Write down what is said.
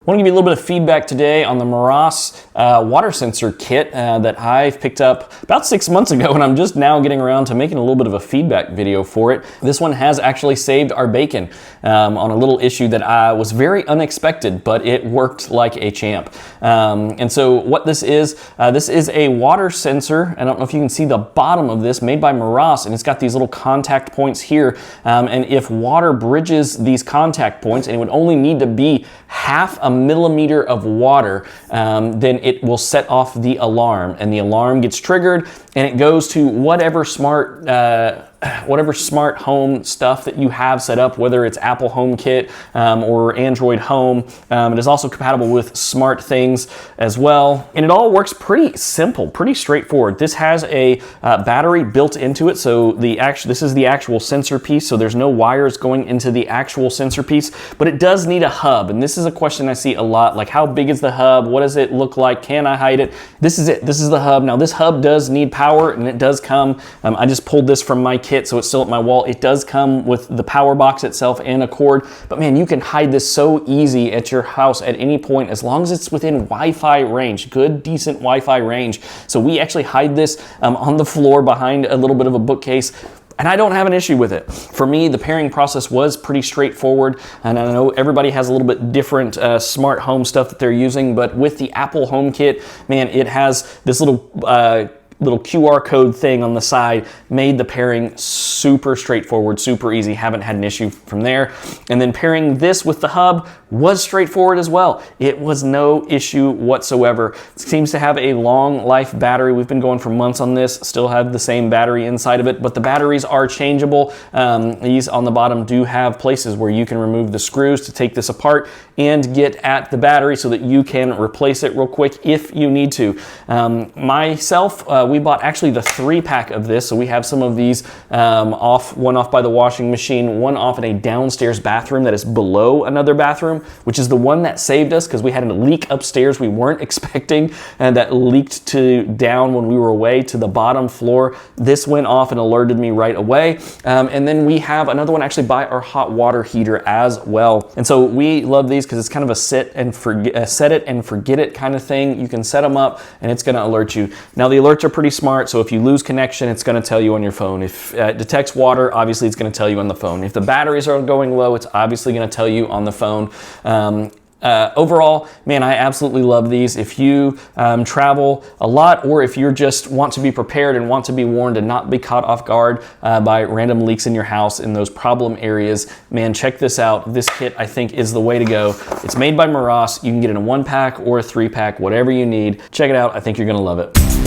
I want to give you a little bit of feedback today on the Meross water sensor kit that I've picked up about 6 months ago, and I'm just now getting around to making a little bit of a feedback video for it. This one has actually saved our bacon on a little issue that was very unexpected, but it worked like a champ. And so what this is a water sensor. I don't know if you can see the bottom of this, made by Meross, and it's got these little contact points here. And if water bridges these contact points, and it would only need to be half a millimeter of water, then it will set off the alarm, and the alarm gets triggered and it goes to whatever smart home stuff that you have set up, whether it's Apple HomeKit or Android Home. It is also compatible with SmartThings as well. And it all works pretty simple, pretty straightforward. This has a battery built into it. So this is the actual sensor piece. So there's no wires going into the actual sensor piece, but it does need a hub. And this is a question I see a lot, like how big is the hub? What does it look like? Can I hide it? This is it. This is the hub. Now this hub does need power, and it does come, I just pulled this from my kit, so it's still at my wall. It does come with the power box itself and a cord, but man, you can hide this so easy at your house at any point as long as it's within Wi-Fi range, good, decent Wi-Fi range. So we actually hide this on the floor behind a little bit of a bookcase, and I don't have an issue with it. For me, the pairing process was pretty straightforward, and I know everybody has a little bit different smart home stuff that they're using, but with the Apple HomeKit, man, it has this little QR code thing on the side, made the pairing super straightforward, super easy. Haven't had an issue from there. And then pairing this with the hub was straightforward as well. It was no issue whatsoever. It seems to have a long life battery. We've been going for months on this, still have the same battery inside of it, but the batteries are changeable. These on the bottom do have places where you can remove the screws to take this apart and get at the battery so that you can replace it real quick if you need to. Myself, we bought actually the 3-pack of this, so we have some of these one off by the washing machine, one off in a downstairs bathroom that is below another bathroom, which is the one that saved us because we had a leak upstairs we weren't expecting, and that leaked down when we were away to the bottom floor. This went off and alerted me right away. And then we have another one actually by our hot water heater as well. And so we love these because it's kind of a set it and forget it kind of thing. You can set them up and it's going to alert you. Now the alerts are pretty smart, so if you lose connection, it's going to tell you on your phone. If it detects water, obviously it's going to tell you on the phone. If the batteries are going low, it's obviously going to tell you on the phone. Overall, man, I absolutely love these. If you travel a lot, or if you just want to be prepared and want to be warned and not be caught off guard by random leaks in your house in those problem areas, man, check this out. This kit, I think, is the way to go. It's made by Meross. You can get it in a 1-pack or a 3-pack, whatever you need. Check it out. I think you're going to love it.